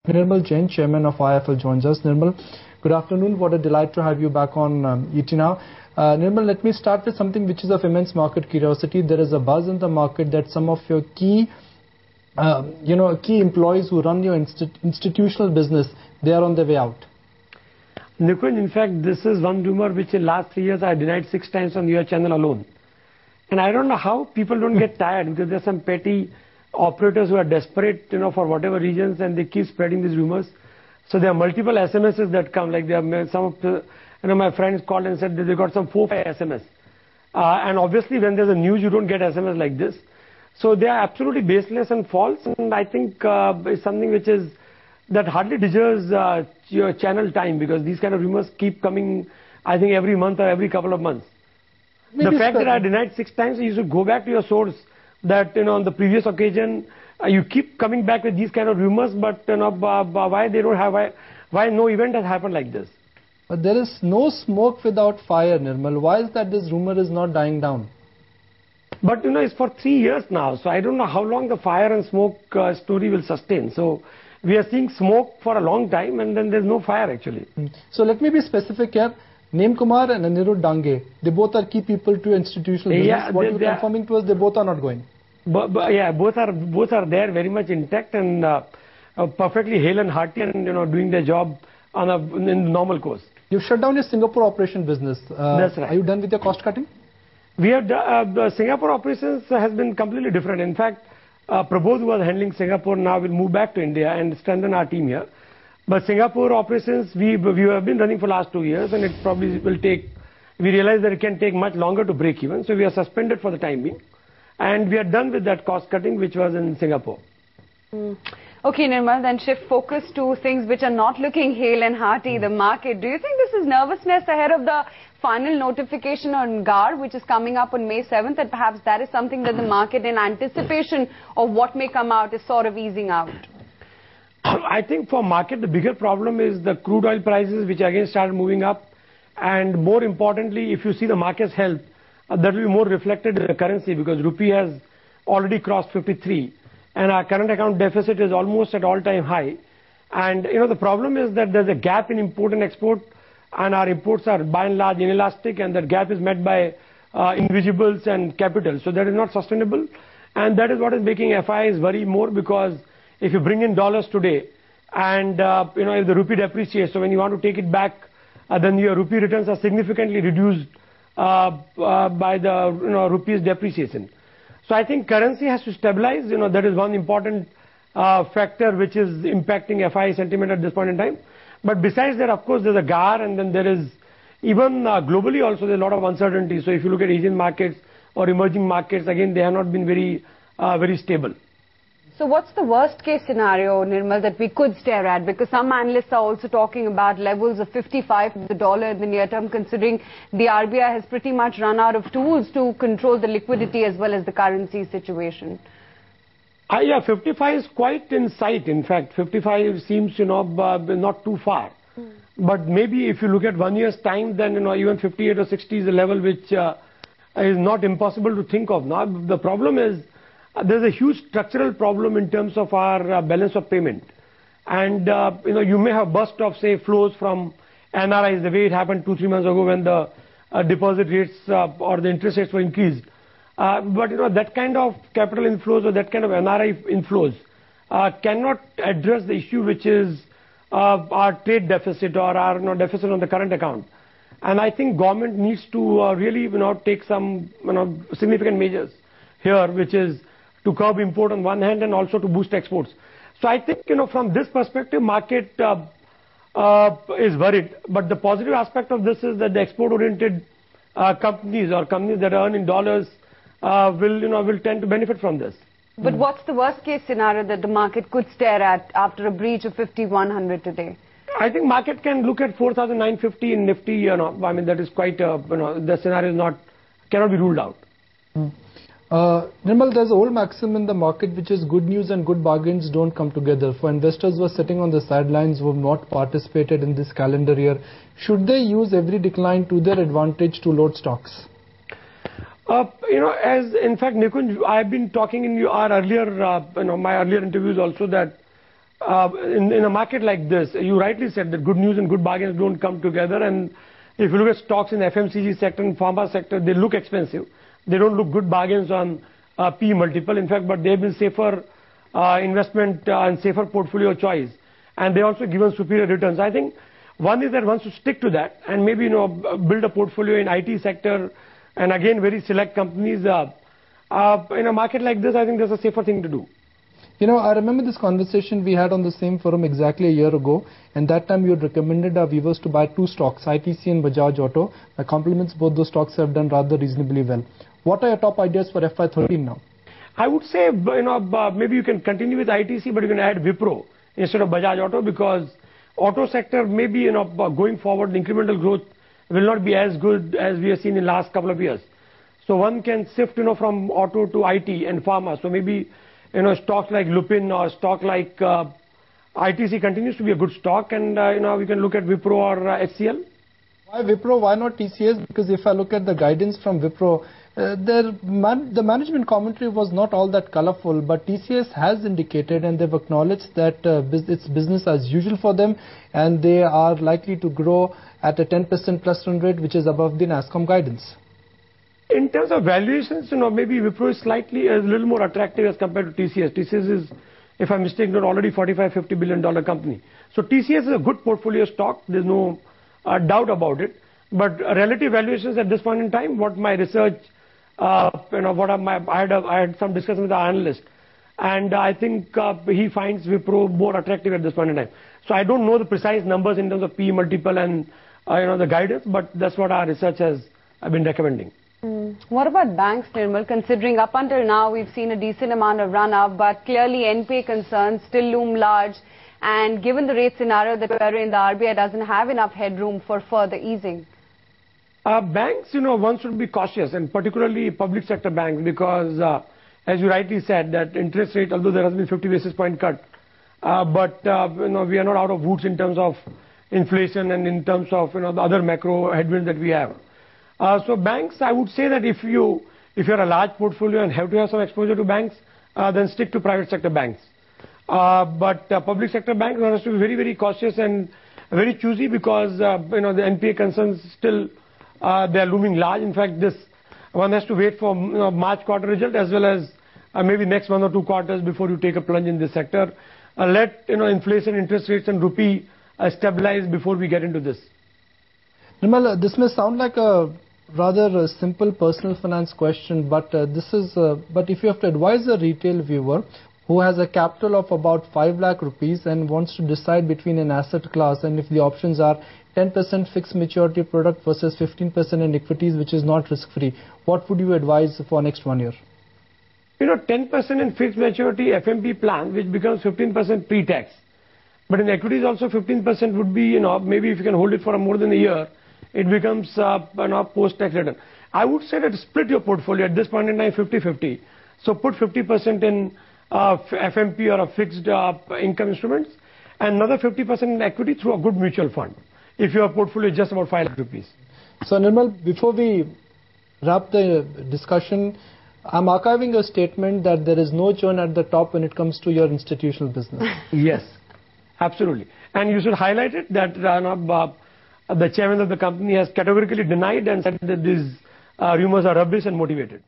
Nirmal Jain, Chairman of IIFL, joins us. Nirmal, good afternoon. What a delight to have you back on ET Now. Nirmal, let me start with something which is of immense market curiosity. There is a buzz in the market that some of your key employees who run your institutional business, they are on their way out. Nikunj, in fact, this is one rumor which in last 3 years I denied 6 times on your channel alone. And I don't know how people don't get tired, because there are some petty operators who are desperate, for whatever reasons, and they keep spreading these rumors. So there are multiple SMSs that come, like there are some of the, my friends called and said that they got some 4-5 SMS. And obviously when there's a news, you don't get SMS like this. So they are absolutely baseless and false, and I think it's something which is, that hardly deserves your channel time, because these kind of rumors keep coming, I think, every month or every couple of months. Maybe the fact that I denied 6 times, you should go back to your source, that on the previous occasion you keep coming back with these kind of rumors, but why they don't have, why no event has happened like this? But there is no smoke without fire, Nirmal. Why is that this rumor is not dying down? But it's for 3 years now, so I don't know how long the fire and smoke story will sustain. So we are seeing smoke for a long time, and then there's no fire actually. So let me be specific here. Neem Kumar and Anirudh Dange, they both are key people to institutional business. Yeah, what you're confirming to us, they both are not going. Yeah, both are there, very much intact and perfectly hale and hearty, and doing their job in normal course. You've shut down your Singapore operation business. That's right. Are you done with your cost cutting? We have the Singapore operations has been completely different. In fact, Prabodh, who was handling Singapore, now will move back to India and strengthen our team here. But Singapore operations, we have been running for last 2 years, and it probably will take, we realize that it can take much longer to break even. So we are suspended for the time being. And we are done with that cost cutting which was in Singapore. Okay, Nirmal, then shift focus to things which are not looking hale and hearty, the market. Do you think this is nervousness ahead of the final notification on GAR, which is coming up on May 7th, and perhaps that is something that the market, in anticipation of what may come out, is sort of easing out? I think for market, the bigger problem is the crude oil prices, which again started moving up. And more importantly, if you see the market's health, that will be more reflected in the currency, because rupee has already crossed 53. And our current account deficit is almost at all-time high. And the problem is that there's a gap in import and export, and our imports are by and large inelastic, and that gap is met by invisibles and capital. So that is not sustainable, and that is what is making FIs worry more, because if you bring in dollars today, and if the rupee depreciates, so when you want to take it back, then your rupee returns are significantly reduced by the rupee's depreciation. So I think currency has to stabilize. That is one important factor which is impacting FI sentiment at this point in time. But besides that, of course, there's a GAR, and then there is even globally also there's a lot of uncertainty. So if you look at Asian markets or emerging markets, again, they have not been very stable. So what's the worst case scenario, Nirmal, that we could stare at? Because some analysts are also talking about levels of 55 for the dollar in the near term, considering the RBI has pretty much run out of tools to control the liquidity as well as the currency situation. Yeah, 55 is quite in sight. In fact, 55 seems, not too far. But maybe if you look at 1 year's time, then, even 58 or 60 is a level which is not impossible to think of. Now, the problem is, there's a huge structural problem in terms of our balance of payment. And, you may have burst of, say, flows from NRIs, the way it happened 2-3 months ago when the deposit rates or the interest rates were increased. But, that kind of capital inflows or that kind of NRI inflows cannot address the issue, which is our trade deficit or our deficit on the current account. And I think government needs to really, take some, significant measures here, which is to curb import on one hand and also to boost exports. So I think, from this perspective, market is worried. But the positive aspect of this is that the export-oriented companies or companies that earn in dollars will tend to benefit from this. But what's the worst case scenario that the market could stare at after a breach of 5100 today? I think market can look at 4,950 in Nifty. That is quite, the scenario cannot be ruled out. Nirmal, there's an old maxim in the market which is good news and good bargains don't come together. For investors who are sitting on the sidelines who have not participated in this calendar year, should they use every decline to their advantage to load stocks? As in fact, Nikunj, I've been talking in our earlier, my earlier interviews also, that in a market like this, you rightly said that good news and good bargains don't come together. And if you look at stocks in FMCG sector and pharma sector, they look expensive. They don't look good bargains on P multiple. In fact, but they've been safer investment and safer portfolio choice. And they also given superior returns. I think one is that one should stick to that and maybe, build a portfolio in IT sector and again, very select companies. In a market like this, I think that's a safer thing to do. I remember this conversation we had on the same forum exactly a year ago, and that time you had recommended our viewers to buy two stocks, ITC and Bajaj Auto. My compliments, both those stocks have done rather reasonably well. What are your top ideas for FY13 now? I would say, maybe you can continue with ITC, but you can add Wipro instead of Bajaj Auto, because auto sector maybe, going forward, the incremental growth will not be as good as we have seen in the last couple of years. So one can shift, from auto to IT and pharma. So maybe, stocks like Lupin or stock like ITC continues to be a good stock, and we can look at Wipro or HCL. Why Wipro? Why not TCS? Because if I look at the guidance from Wipro, the management commentary was not all that colorful, but TCS has indicated and they've acknowledged that it's business as usual for them, and they are likely to grow at a 10% plus run rate, which is above the NASSCOM guidance. In terms of valuations, maybe Wipro is a little more attractive as compared to TCS. TCS is, if I'm mistaken, already $45-50 billion company. So TCS is a good portfolio stock. There's no doubt about it. But relative valuations at this point in time, what my research, I had some discussion with the analyst, and I think he finds Wipro more attractive at this point in time. So I don't know the precise numbers in terms of P multiple and the guidance, but that's what our research has been recommending. What about banks, Nirmal? Considering up until now we've seen a decent amount of run-up, but clearly NPA concerns still loom large, and given the rate scenario that we're in, the RBI doesn't have enough headroom for further easing. Banks, one should be cautious, and particularly public sector banks, because as you rightly said, that interest rate, although there has been 50 basis point cut, but we are not out of woods in terms of inflation and in terms of the other macro headwinds that we have. So banks, I would say that if you're a large portfolio and have to have some exposure to banks, then stick to private sector banks. But public sector banks, one has to be very, very cautious and very choosy, because the NPA concerns still they are looming large. In fact, this one has to wait for March quarter result as well as maybe next 1 or 2 quarters before you take a plunge in this sector. Let inflation, interest rates, and rupee stabilize before we get into this. Nirmal, this may sound like a rather simple personal finance question, but but if you have to advise a retail viewer who has a capital of about 5 lakh rupees and wants to decide between an asset class, and if the options are 10% fixed maturity product versus 15% in equities, which is not risk free, what would you advise for next 1 year? 10% in fixed maturity FMP plan, which becomes 15% pre-tax. But in equities also 15% would be, maybe if you can hold it for more than a year, it becomes post-tax return. I would say that split your portfolio at this point in time 50-50. So put 50% in FMP or a fixed income instruments, and another 50% in equity through a good mutual fund, if your portfolio is just about 5 lakh rupees. So Nirmal, before we wrap the discussion, I'm archiving a statement that there is no churn at the top when it comes to your institutional business. Yes, absolutely. And you should highlight it that the chairman of the company has categorically denied and said that these rumors are rubbish and motivated.